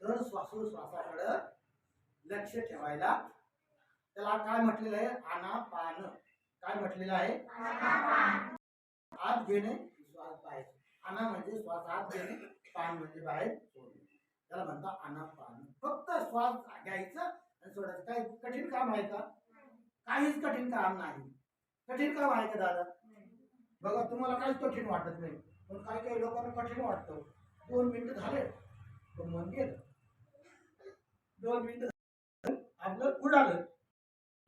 तर श्वासोश्वासाकडे लक्ष ठेवायला त्याला काय म्हटलेलं आहे? आनापान. काय म्हटलेलं आहे? आत घेणे, श्वास बाहेर. आना म्हणजे श्वास आत घेणे, पान म्हणजे बाहेर सोडणे. त्याला म्हणतात आनापान. फक्त श्वास घ्यायचा आणि सोडायचं. काही कठीण काम आहे का? काहीच कठीण काम नाही. कठीण काम आहे का दादा? बघा, तुम्हाला काहीच कठीण वाटत नाही, पण काही काही लोकांना कठीण वाटतं. 2 मिनिटं झाले तर मन गेलं. 2 मिनिटं आपलं उडालं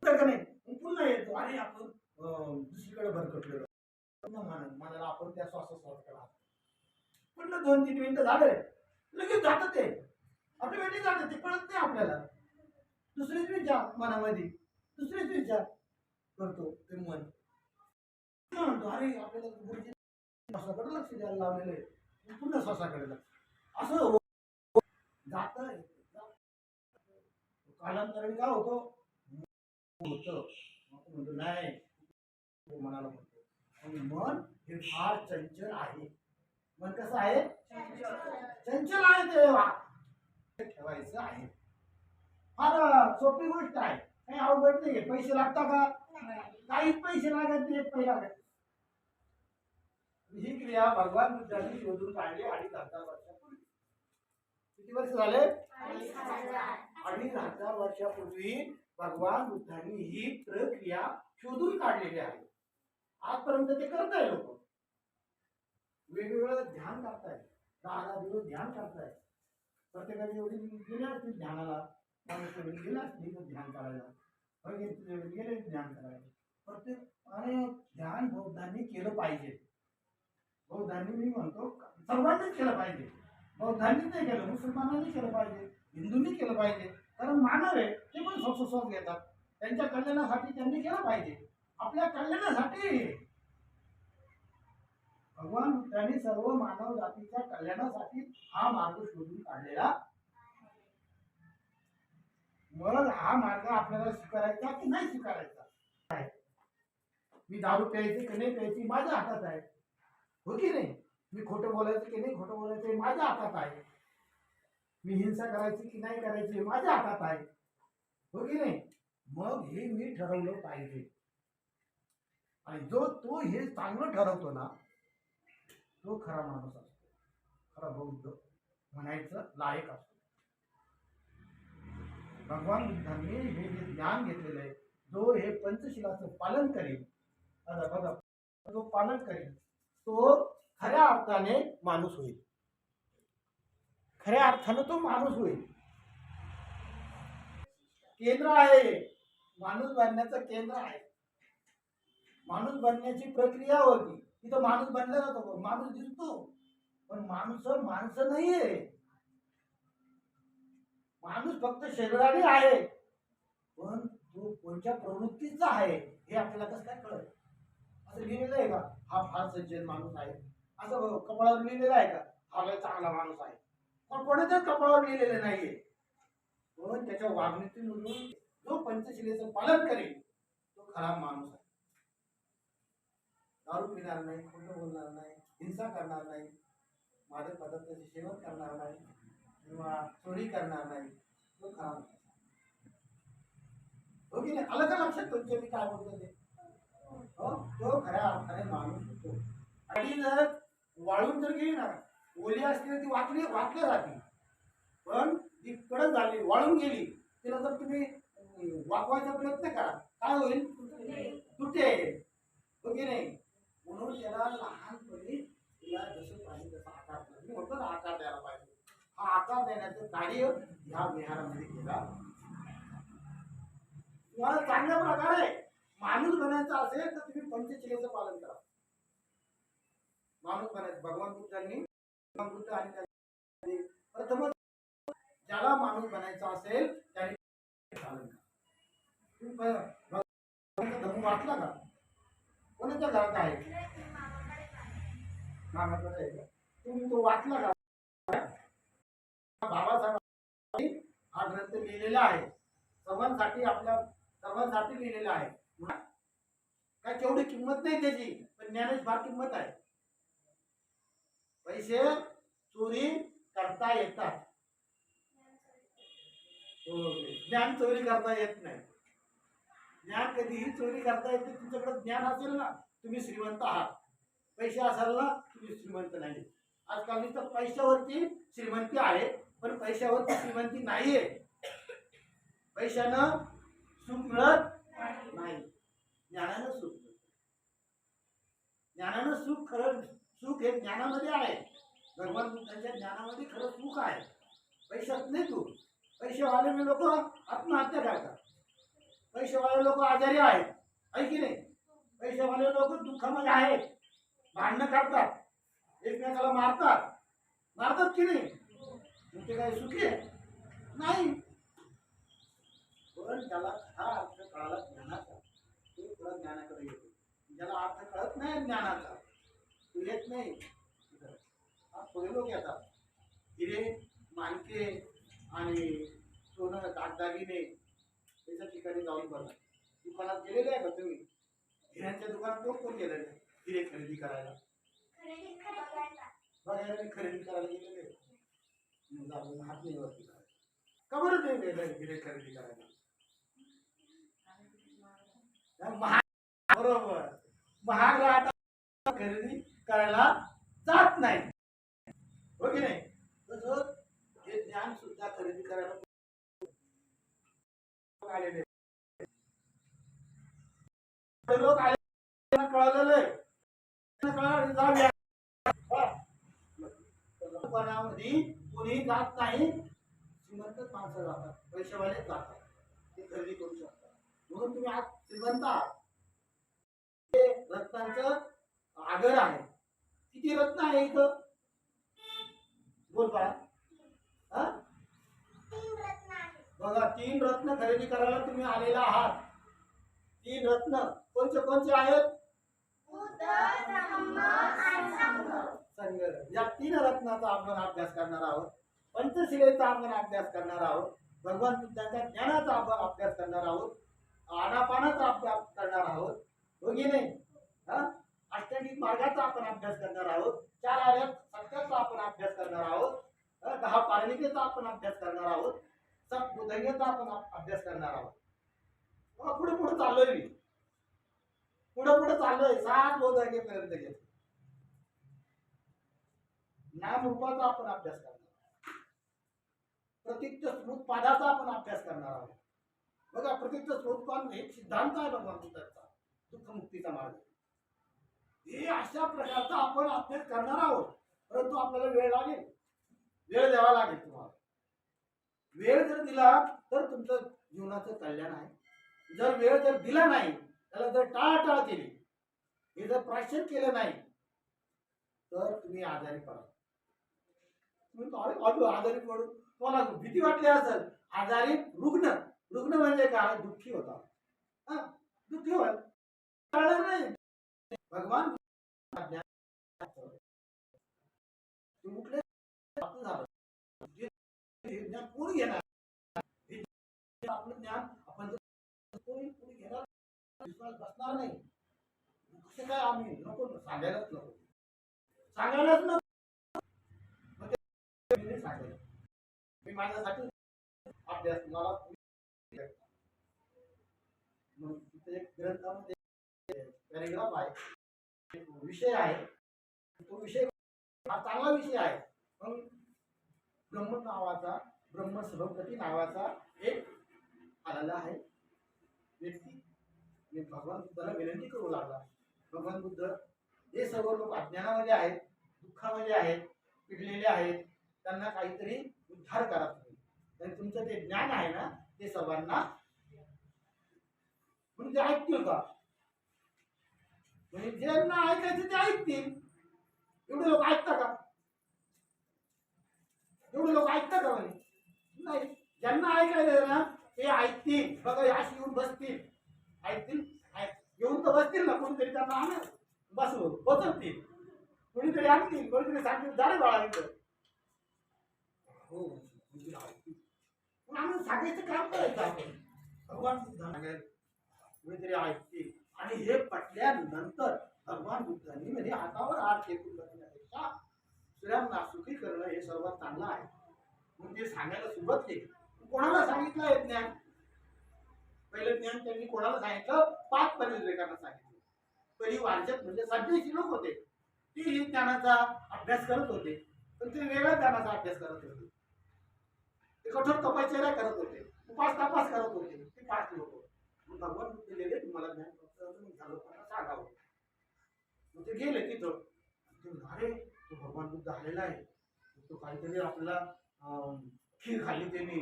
का नाही, पुन्हा येतो आणि आपण दुसरीकडे भरकटलेलो. मनाला आपण त्या श्वासोश्वासाकडे पुन्हा 2-3 मिनिटं झाले लगेच जातं ते, ऑटोमॅटिक जातं ते, कळत नाही आपल्याला. दुसरेच विचार मनामध्ये, दुसरेच विचार करतो ते मन. म्हणतो अरे आपल्याला श्वासाकडे लक्ष द्यायला लावलेलं आहे, पुन्हा श्वासाकडे लक्ष असं जात. कालांतराने काय होतो म्हणतो नाही, मनाला म्हणतो मन हे फार चंचल आहे. मन कसं आहे? चंचल आहे. ते ठेवायचं आहे. फार सोपी गोष्ट आहे, काही अवघड नाही. पैसे लागतात का? काहीच पैसे लागत नाही. पहिला ही क्रिया भगवान बुद्धांनी शोधून काढली 2,500 वर्षापूर्वी. किती वर्ष झाले? 2,500 वर्षापूर्वी भगवान बुद्धांनी ही प्रक्रिया शोधून काढलेली आहे. आजपर्यंत ते करत आहे लोक. वेगवेगळं ध्यान करताय, 10 दिवस ध्यान करताय. प्रत्येकाने एवढी गेले असतील ध्यानाला, गेले असतील ध्यान करायला, गेले ध्यान करायला. प्रत्येकाने ध्यान बौद्धांनी केलं पाहिजे. बौद्धांनी, मी म्हणतो सर्वांनीच केलं पाहिजे. बौद्धांनी नाही केलं, मुसलमानांनी केलं पाहिजे, हिंदूंनी केलं पाहिजे. कारण मानव आहे, ते पण श्वासोश्वास घेतात. त्यांच्या कल्याणासाठी त्यांनी केलं पाहिजे, आपल्या कल्याणासाठी. भगवान बुद्धांनी सर्व मानव जातीच्या कल्याणासाठी हा मार्ग शोधून काढलेला. मग हा मार्ग आपल्याला स्वीकारायचा की नाही स्वीकारायचा? मी दारू प्यायची की नाही प्यायची माझ्या हातात आहे, हो की नाही? मी खोटं बोलायचं की नाही खोटं बोलायचं माझ्या हातात आहे. मी हिंसा करायची की नाही करायची माझ्या हातात आहे, हो की नाही? मग हे मी ठरवलं पाहिजे. आणि जो तो हे चांगलं ठरवतो ना, तो खरा माणूस असतो, खरा बौद्ध म्हणायचं लायक असतो. भगवान बुद्धांनी हे जे ज्ञान घेतलेलं आहे, जो हे पंचशिलाचं पालन करेल, बघा जो पालन करेल तो खऱ्या अर्थाने माणूस होईल. खऱ्या अर्थाने तो माणूस होईल. केंद्र आहे, माणूस बनण्याचं केंद्र आहे. माणूस बनण्याची प्रक्रिया होती, तिथं माणूस बनला जातो. माणूस दिसतो पण माणसं नाहीये. माणूस फक्त शरीराने आहे, पण तो कोणत्या प्रवृत्तीचा आहे हे आपल्याला कसं काय कळत? असं लिहिलेलं आहे का हा फार सज्जन माणूस आहे? असं कपाळावर लिहिलेलं आहे का हा लय चांगला माणूस आहे? पण कोणाच्याच कपाळावर लिहिलेलं नाहीये. पण त्याच्या वागणुकीतून जो पंचशिलेचं पालन करेल तो खरा माणूस आहे. दारू पिणार नाही, खोटं बोलणार नाही, हिंसा करणार नाही, मादक पदार्थाचे सेवन करणार नाही किंवा चोरी करणार नाही, तो खरा माणूस. हो की नाही? आलं का लक्षात तुमच्या मी काय बोलतो ते? तो खऱ्या अर्थाने माणूस होतो. आणि जर वाळून जर गेली ना, ओली असते ती वाटल्या जाते, पण ती कडक झाली, वाळून गेली, तिला जर तुम्ही वाकवायचा प्रयत्न करा, काय होईल? तुटेल, हो की नाही? म्हणून त्याला लहानपणी तिला जसं पाहिजे तसा आकार म्हणतो ना, आकार द्यायला पाहिजे. हा आकार देण्याचं कार्य ह्या विहारामध्ये केला. तुम्हाला चांगल्या प्रकारे माणूस बनायचा असेल तर तुम्ही पंचशिलेचं पालन करा. माणूस बनायचं भगवान बुद्धांनी, बुद्ध आणि प्रथम ज्याला माणूस बनायचा असेल त्याने पालन करा. धर्म वाचला का? कोणाच्या घरात आहे? मामाकडे आहे का? तुम्ही तो वाचला का? बाबासाहेबांनी हा ग्रंथ लिहिलेला आहे, सर्वांसाठी, आपल्या सर्वांसाठी लिहिलेला आहे. काय तेवढी किंमत नाही त्याची, पण ज्ञानाची फार किंमत आहे. पैसे चोरी करता येतात, हो, ज्ञान चोरी करता येत नाही. ज्ञान कधीही चोरी करता येते. तुमच्याकडे ज्ञान असेल ना, तुम्ही श्रीमंत आहात. पैसे असाल ना, तुम्ही श्रीमंत नाही. आजकाल नुसतं पैशावरती श्रीमंती आहे, पण पैशावरती श्रीमंती नाहीये. पैशानं सुख मिळत नाही, ज्ञानानं सुख मिळत. ज्ञानानं सुख, खरं सुख हे ज्ञानामध्ये आहे. भगवान बुद्धांच्या ज्ञानामध्ये खरं सुख आहे, पैशात नाही. तू पैसेवाले लोक आत्महत्या करतात, पैसेवाले लोक आजारी आहेत, आहे की नाही? पैसेवाले लोक दुःखामध्ये आहेत, भांडणं करतात, एकमेकाला मारतात, मारतात की नाही? तुमचे काही सुखी आहे नाही. पण त्याला हा अर्थ कळाला ज्ञानाचा, तो पुढे ज्ञानाकडे येतो. ज्याला अर्थ कळत नाही ज्ञानाचा, तो येत नाही. पुढे लोक येतात, हिरे माणके आणि सोनं दागदागिने त्याच्या ठिकाणी जाऊन बघा. दुकानात गेलेले आहे का तुम्ही? हिऱ्यांच्या दुकानात कोण गेलेले हिरे खरेदी करायला? बघायला खरेदी करायला गेलेले हात नाही वरती करायला. का बरं ते गेलं हिरे खरेदी करायला? बरोबर, महाग राहतात, खरेदी करायला जात नाही, हो की नाही? तसं हे ज्ञान सुद्धा खरेदी करायला आलेले लोक आले, कळलेलं आहे. कोणी जात नाही, श्रीमंत माणसं जातात, पैशावाले जातात, ते खरेदी करू शकतात. म्हणून तुम्ही आज श्रीमंत आहात. रत्नांचं आगर आहे. किती रत्न आहे इथं? बोल बाळा. बघा, 3 रत्न खरेदी करायला तुम्ही आलेला आहात. 3 रत्न कोणते कोणते आहेत? संघ. या 3 रत्नाचा आपण अभ्यास करणार आहोत. पंचशिलेचा आपण अभ्यास करणार आहोत. भगवान बुद्धांच्या ज्ञानाचा आपण अभ्यास करणार आहोत. आनापानाचा अभ्यास करणार आहोत, हो की नाही? अष्टांगिक मार्गाचा आपण अभ्यास करणार आहोत. 4 आर्य सत्याचा आपण अभ्यास करणार आहोत. 10 पारमितेचा आपण अभ्यास करणार आहोत. बुद्धंगेचा आपण अभ्यास करणार आहोत. पुढे पुढे चाललोय मी, पुढे पुढे चाललोय. 7 बोधंगेपर्यंत गेलो. नाम रूपाचा आपण अभ्यास करणार, प्रतीक्त स्मृतपादाचा आपण अभ्यास करणार आहोत. बघा, प्रतीक्त स्मृतपाद एक सिद्धांत आहे भगवान बुद्धांचा, दुःखमुक्तीचा मार्ग. हे अशा प्रकारचा आपण अभ्यास करणार आहोत. परंतु आपल्याला वेळ लागेल, वेळ द्यावा लागेल. तुम्हाला वेळ जर दिला तर तुमचं जीवनाचं कल्याण आहे. जर वेळ जर दिला नाही, त्याला जर टाळाटाळ केली, हे जर प्राश्चित केलं नाही, तर तुम्ही आजारी पडाल. तुम्ही आजारी पडू, तुम्हाला भीती वाटली असेल. आजारी रुग्ण, रुग्ण म्हणजे काय? दुःखी होता, दुःखी होत कळणार नाही. भगवान कुठले झालं ज्ञान कोण घेणार? आपलं ज्ञान आपण कोणी घेणार, विश्वास बसणार नाही. कसं काय? आम्ही नको, सांगायलाच नको, सांगायलाच नको. सांगायला मी माझ्यासाठी अभ्यास मला तिथे एक ग्रंथामध्ये पॅरेग्राफ आहे, विषय आहे. तो विषय हा चांगला विषय आहे. पण ब्रह्म नावाचा, ब्रह्म सभापती नावाचा एक आलेला आहे व्यक्ती. मी भगवान बुद्धाला विनंती करू लागला, भगवान बुद्ध, हे सर्व लोक अज्ञानामध्ये आहेत, दुःखामध्ये आहेत, पिडलेले आहेत, त्यांना काहीतरी उद्धार करा तुम्ही. आणि तुमचं ते ज्ञान आहे ना, ते सर्वांना म्हणजे ऐकतील का? म्हणजे ज्यांना ऐकायचं ते ऐकतील. एवढे लोक ऐकता का? एवढे लोक ऐकता का? म्हणे नाही. ज्यांना ऐकायचं ना ते ऐकतील. बघा, अशी येऊन बसतील, ऐकतील. येऊन तर बसतील ना, कोणीतरी त्यांना आणेल, बसवतील, कोणीतरी आणतील, कोणीतरी सांगतील, झाले बाळा इथं. हो, आम्ही सांगायचं काम करायचं आपण. भगवान बुद्धांना कोणीतरी ऐकतील. आणि हे पटल्यानंतर भगवान बुद्धांनी म्हणजे हातावर हात टेकून बसण्यापेक्षा दुसऱ्यांना सुखी करणं हे सर्वात चांगलं आहे. म्हणून ते सांगायला सुरुवात केली. कोणाला सांगितलं हे ज्ञान? पहिलं ज्ञान त्यांनी कोणाला सांगितलं? 5 परिव्राजकांना सांगितलं. परिवारजक म्हणजे संन्यासी लोक होते, ते ज्ञानाचा अभ्यास करत होते, पण ते वेगळ्या ज्ञानाचा अभ्यास करत होते. ते कठोर तपश्चर्या करत होते, उपास तपास करत होते. ते 5 लोक. मग भगवान बुद्ध गेले, तुम्हाला ज्ञान प्राप्त झालं लोकांना सांगावं. मग ते गेले तिथं. अरे तो भगवान बुद्ध आलेला आहे, तो काहीतरी आपल्याला खीर खाल्ली त्यांनी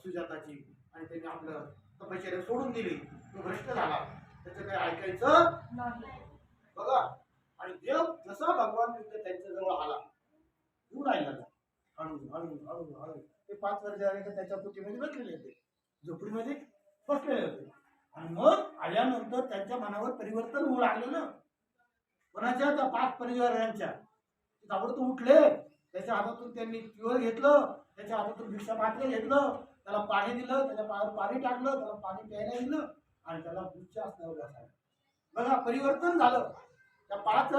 सुजाताची, आणि त्यांनी आपलं तपश्चर्या सोडून दिली, तो भ्रष्ट झाला, त्याचं काही ऐकायचं बघा. आणि देव जसा भगवान बुद्ध त्यांच्या जवळ आला, दूर राहिला, हळू हळू हळू हळू ते 5 वर्ष झाले तर त्याच्या पुतीमध्ये बसलेले होते, झोपडीमध्ये बसलेले होते. आणि मग आल्यानंतर त्यांच्या मनावर परिवर्तन होऊ लागलं ना. कोणाच्या? त्या 5 परिवारांच्या. ताबडतोब उठले, त्याच्या हातातून त्यांनी पिवळ घेतलं, त्याच्या हातातून भिक्षा पात्र घेतलं, त्याला पाणी दिलं, त्याच्या पायावर पाणी टाकलं, त्याला पाणी प्यायला दिलं, आणि त्याला उच्च असल्यावर बसायला. बघा परिवर्तन झालं त्या 5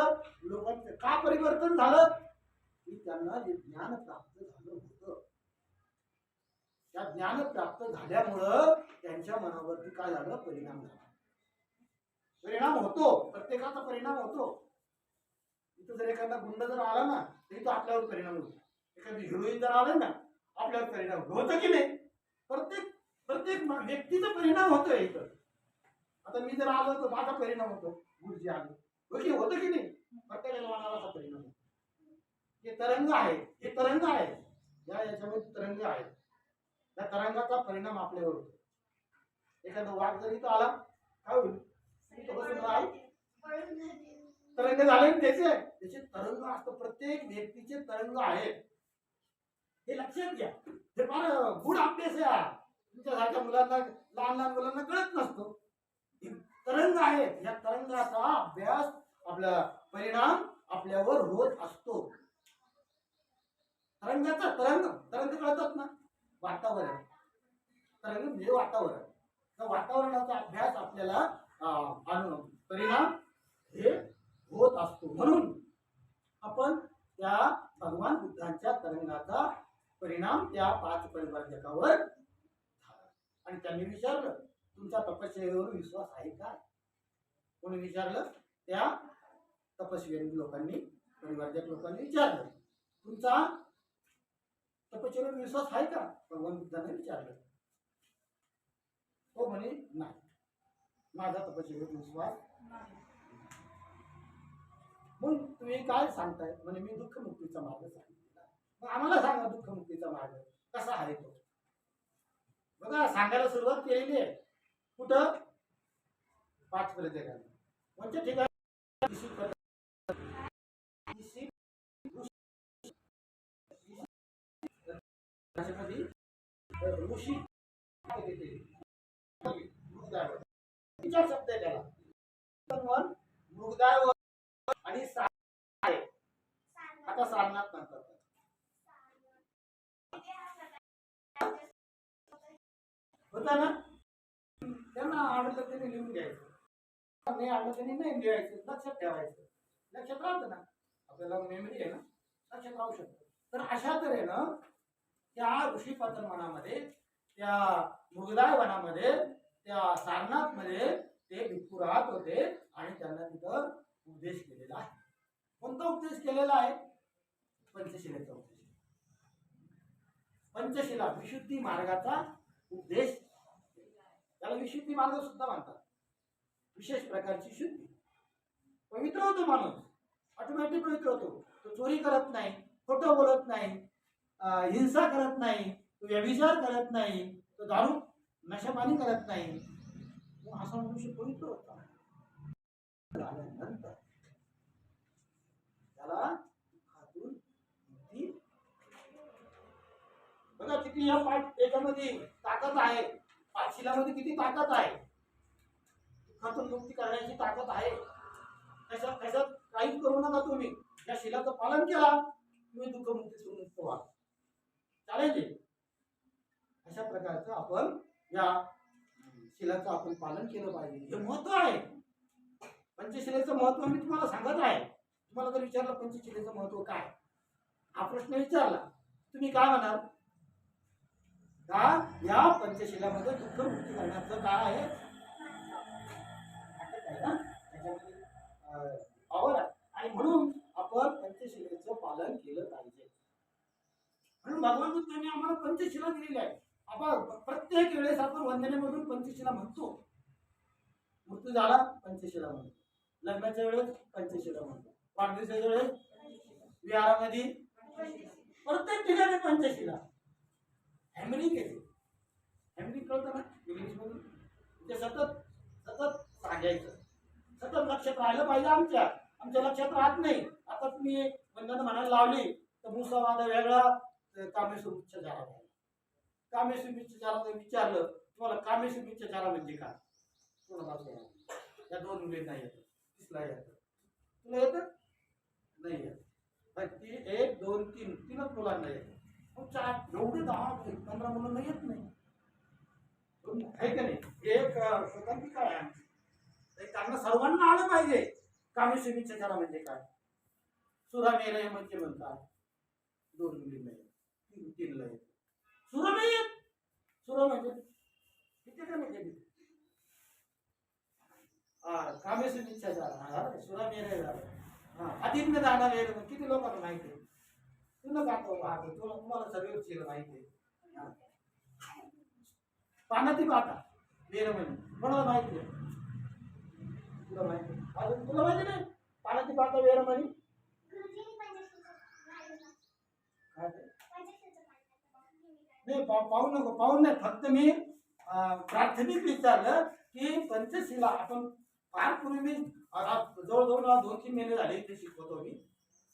लोकांचं. का परिवर्तन झालं? की त्यांना जे ज्ञान प्राप्त झालं होतं, त्या ज्ञान प्राप्त झाल्यामुळं त्यांच्या मनावरती काय झालं? परिणाम झाला. परिणाम होतो, प्रत्येकाचा परिणाम होतो. इथं जर एखादा गुंड जर आला ना, तरी तो आपल्यावर परिणाम होतो. एखादी हिरोईन जर आला ना, आपल्यावर परिणाम होतो की नाही? प्रत्येक प्रत्येक व्यक्तीचा परिणाम होतोय इथं. आता मी जर आलो तर माझा परिणाम होतो, गुरुजी आलो होतं की नाही? प्रत्येकाच्या मनाला परिणाम होतो. हे तरंग आहे, हे तरंग आहे, याच्यामध्ये तरंग आहे. त्या तरंगाचा परिणाम आपल्यावर होतो. एखादा वाघ जरी तो आला, काय होईल? तरंग झाले त्याचे तरंग असतं. प्रत्येक व्यक्तीचे तरंग आहेत, हे लक्षात घ्या. हे फार गुढ अभ्यास आहे. तुमच्यासारख्या मुलांना, लहान लहान मुलांना कळत नसतो. तरंग आहेत, या तरंगाचा अभ्यास, आपला परिणाम आपल्यावर होत असतो. तरंगाचा तरंग कळतात ना, वातावरण. तरंग म्हणजे वातावरण. त्या वातावरणाचा अभ्यास आपल्याला परिणाम हे होत असतो. म्हणून आपण त्या भगवान बुद्धांच्या तरंगाचा परिणाम त्या 5 परिवारजकावर झाला. आणि त्यांनी विचारलं, तुमच्या तपश्चर्येवर विश्वास आहे का? कोणी विचारलं? त्या तपस्वी लोकांनी, परिवारजक लोकांनी विचारलं, तुमचा तपश्चर्येवर विश्वास आहे का? भगवान बुद्धांनी विचारलं. तो म्हणे, नाही, माझा तपश्चर्येवर विश्वास नाही. मग तुम्ही काय सांगताय? म्हणे, मी दुःखमुक्तीचा मार्ग सांगितला. मग आम्हाला सांगा दुःखमुक्तीचा मार्ग कसा आहे तो. बघा सांगायला सुरुवात केलेली आहे. कुठं? 5 परिव्राजकांना. कोणत्या ठिकाणी? ऋषी विचार शब्द आहे त्याला. मृगदाय आणि आता सारनाथ नंतर होता ना. त्यांना आवडलं त्यांनी लिहून घ्यायचं, नाही आवडलं त्यांनी नाही लिहायचं, लक्षात ठेवायचं. लक्षात राहतं ना, आपल्याला मेमरी आहे ना, लक्षात राहू शकतं. तर अशा तऱ्हेनं त्या ऋषीपतन वनामध्ये, त्या मृगदाय वनामध्ये, त्या सारनाथ मध्ये ते भिक्खू राहत होते, आणि त्यांना तिथं उपदेश केलेला आहे. कोणता उपदेश केलेला आहे? पंचशिलेचा उपदेश. पंचशिला विशुद्धी मार्गाचा उपदेश. त्याला विशुद्धी मार्ग सुद्धा म्हणतात. विशेष प्रकारची शुद्धी. पवित्र होतो माणूस, ऑटोमॅटिक पवित्र होतो. तो चोरी करत नाही, खोटं बोलत नाही, हिंसा करत नाही, तो व्यभिचार करत नाही, तो दारू नशापाणी करत नाही. असा मनुष्य पवित्र होता. झाल्यानंतर त्याला दुःखातून मुक्ती. बघा किती या 5 याच्यामध्ये ताकद आहे. 5 शिलामध्ये किती ताकद आहे. दुःखातून मुक्ती करण्याची ताकद आहे. कशात काहीच करू नका तुम्ही. या शिलाचं पालन केला, तुम्ही दुःखमुक्तीतून मुक्त व्हाल. चालेल. अशा प्रकारचं आपण या शिलाचं आपण पालन केलं पाहिजे. हे महत्व आहे. पंचशिलेचं महत्व मी तुम्हाला सांगत आहे. तुम्हाला जर विचारलं पंचशिलेचं महत्व काय, हा प्रश्न विचारला, तुम्ही काय म्हणाल? का या पंचशिलामध्ये दुःख मुक्ती करण्याचं काय आहे ना त्याच्यामध्ये पावर आहे. आणि म्हणून आपण पंचशिलेचं पालन केलं पाहिजे. म्हणून भगवान बुद्धांनी आम्हाला पंचशिला दिलेली आहे. आपण प्रत्येक वेळेस आपण वंदनेमधून पंचशिला म्हणतो. मृत्यू झाला पंचशिला म्हणतो, लग्नाच्या वेळेस पंचशिला म्हणतो, वाढदिवसाच्या वेळेस, विहारामध्ये, प्रत्येक ठिकाणी पंचशिला. हॅमरिंग येते, हॅमरिंग कळतं ना इंग्लिश मधून, ते सतत सतत सांगायचं, सतत लक्षात राहिलं पाहिजे. आमच्या लक्षात राहत नाही. आता तुम्ही वंदन म्हणायला लावली तर मुसावाद वेगळा, कामेश्वर उच्चारा वेगळा. कामेश्वर उच्चारा विचारलं तुम्हाला कामेश्वर उच्चारा म्हणजे काय, या दोन मुलींना येतं, तिसला येतं, तुला येतं नाही येत. ती 1 2 3 तीनच मुलांना येतं. मग 4 एवढे 10 15 मुलांना येत नाही आहे का नाही. एक स्वतंत्र काय आहे, त्यांना सर्वांना आलं पाहिजे. कामेश्वर उच्चारा म्हणजे काय, सुरामेलय म्हणजे म्हणतात. 2 मुलींना येत, 3ला येत. सुर नाही येत, सुर म्हणजे किती का म्हणजे कामेश्वर उच्चारा, सुरामेलय झालं. अधीन दाना वेर किती लोकांना माहिती आहे. तुला का तुम्हाला सर्व माहिती आहे. पानाती पाता वेर म्हणजे कोणाला माहिती आहे, तुला माहिती आहे. अजून तुला माहिती नाही पानाती पाता वेर म्हणे नाही. पाहू नको, पाहून नाही, फक्त मी प्राथमिक विचारलं की पंचशिला आपण फार पूर्वी जवळजवळ 2-3 महिने झाले इथे शिकवतो. मी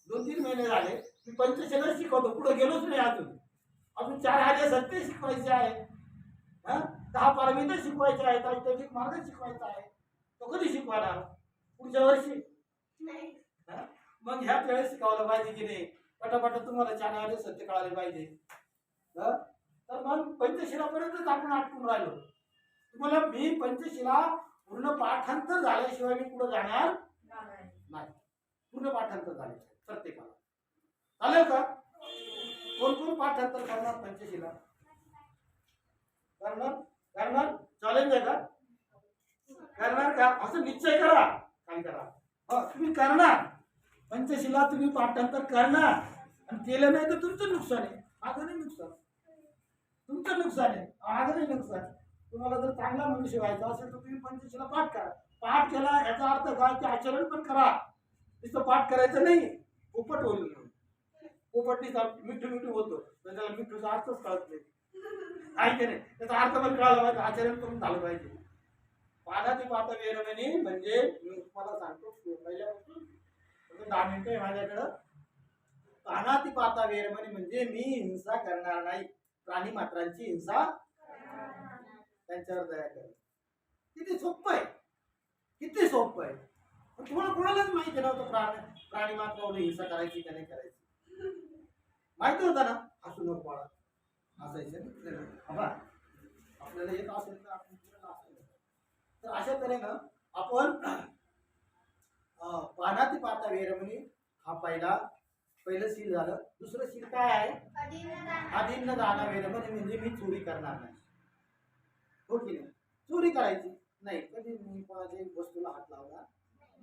2-3 महिने झाले मी पंचशिला शिकवतो, पुढे गेलोच नाही. अजून 4 आर्य सत्य शिकवायचे आहे, 10 पारमिता शिकवायचे आहेत, औद्योगिक मार्ग शिकवायचा आहे. तो कधी शिकवायला, पुढच्या वर्षी. मग ह्या वेळेस शिकवलं पाहिजे की नाही. पटापट तुम्हाला 4 आर्य सत्य कळाले पाहिजे. तर मग पंचशिलापर्यंतच आपण आटकून राहिलो. तुम्हाला मी पंचशिला पूर्ण पाठांतर झाल्याशिवाय मी पुढे जाणार नाही. पूर्ण पाठांतर झाले प्रत्येकाला. चालेल का? कोण कोण पाठांतर करणार पंचशिला? करणार चॅलेंज आहे का? करणार का? असं निश्चय करा. काय करा, तुम्ही करणार पंचशिला, तुम्ही पाठांतर करणार. आणि केलं नाही तर तुमचं नुकसान आहे. आजही नुकसान, तुमचं नुकसान आहे, आजही नुकसान. तुम्हाला जर चांगला मनुष्य व्हायचा असेल तर तुम्ही पंचशिला पाठ करा. पाठ केला याचा अर्थ काय की आचरण पण करा. नुसतं पाठ करायचं नाही, पोपट होईल. पोपटनी मिठू मिठू होतो, त्याला मिठूचा अर्थच कळत नाही. आहे की नाही, त्याचा अर्थ पण कळाला पाहिजे, आचरण करून झालं पाहिजे. पानाती पाता वेरमणी म्हणजे मी तुम्हाला सांगतो पहिल्यापासून 10 मिनिटं आहे माझ्याकडं. पानाती पाता वेरमणी म्हणजे मी हिंसा करणार नाही, प्राणी मात्रांची हिंसा, त्यांच्यावर दया कर. किती सोपं आहे, किती सोपं आहे. तुम्हाला कोणालाच माहिती नव्हतं प्राणी मात्रावर हिंसा करायची का नाही करायची. माहिती होतं ना, हसू नको बाळा, हसायचं आपल्याला येत असेल तर आपण असेल. तर अशा तऱ्हेनं आपण पानाती पाता वेरमणी हा पहिलं शील झालं. दुसरं शील काय आहे, अधीन दाना वेरमणी म्हणजे मी चोरी करणार नाही. हो की नाही, चोरी करायची नाही, कधी मी कोणाच्या वस्तूला हात लावणार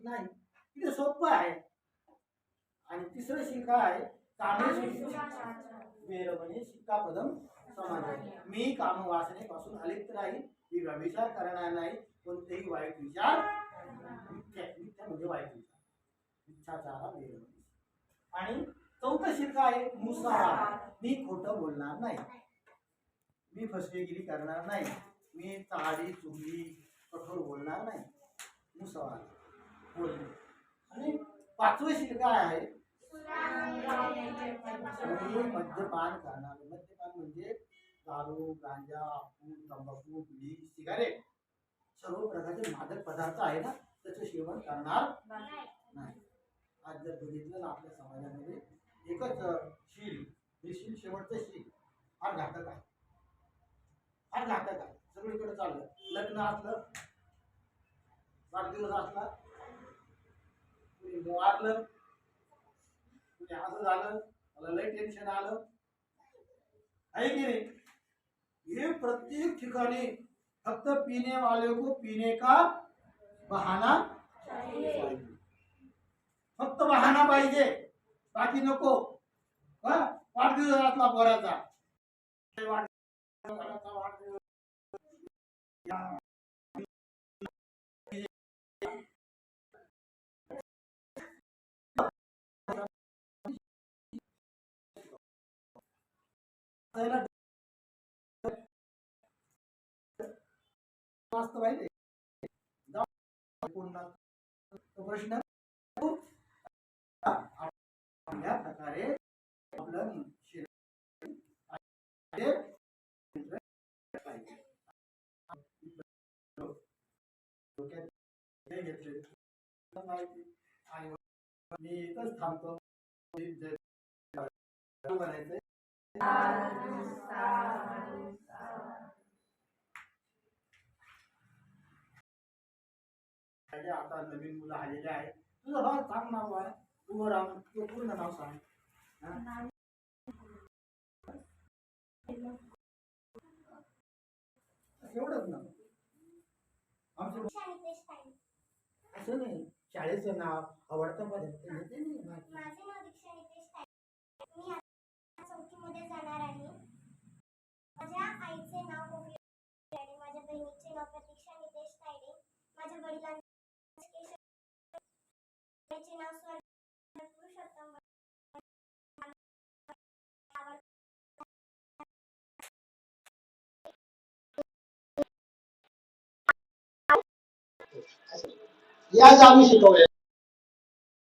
नाही. किती सोपं आहे. आणि तिसरं शील काय आहे, वेरमणी शिक्कापदम समाधान, मी काम वासनेपासून अलिप्त राहील, मी व्यभिचार करणार नाही, कोणतेही वाईट विचार, मिथ्या म्हणजे वाईट विचार, मिथ्याचारा वेरमणी. आणि चौथं शील काय आहे, मुसावाद, मी खोटं बोलणार नाही, मी फसवेगिरी करणार नाही, मी चाडी चुगली कठोर बोलणार नाही, मुसावाद बोलणे. आणि 5वं शील काय आहे, मद्यपान करणार. मद्यपान म्हणजे दारू, गांजा, अफूट, तंबाखू, बिडी, सिगारेट, सर्व प्रकारचे मादक पदार्थ आहे ना, त्याचं सेवन करणार नाही. आज जर बघितलं ना आपल्या समाजामध्ये एकच शील, हे शील शेवटचं शील फार घातक आहे, फार घातक आहे. सगळीकडे चाललं, लग्न असलं, वाढदिवस असला, वारलं, असं झालं, मला लय टेन्शन आलं आहे की नाही. हे प्रत्येक ठिकाणी फक्त पीने वाले को पीने का बहाना चाहिए. फक्त बहाना पाहिजे, बाकी नको. वाढदिवसातला पोराचा वाढदिवस मस्त पाहिजे. तो प्रश्न या प्रकारे आपलं घेतले आणि मी इथंच थांबतो. करायचंय आता नवीन मुलं आलेले आहेत. तुझं भाव सांग नाव आहे, तू राम तू पूर्ण नाव सांग. एवढंच ना आमचं असं नाही. शाळेचं नाव आवडतं पदार्थ माझे नाव दीक्षा नितेश तायडे. मी आता चौथीमध्ये जाणार आहे. माझ्या आईचे नाव कोकिला तायडे, माझ्या बहिणीचे नाव प्रतीक्षा नितेश तायडे, माझ्या वडिलांचे नाव स्वर्गीय पुरुषोत्तम. या आम्ही शिकवले.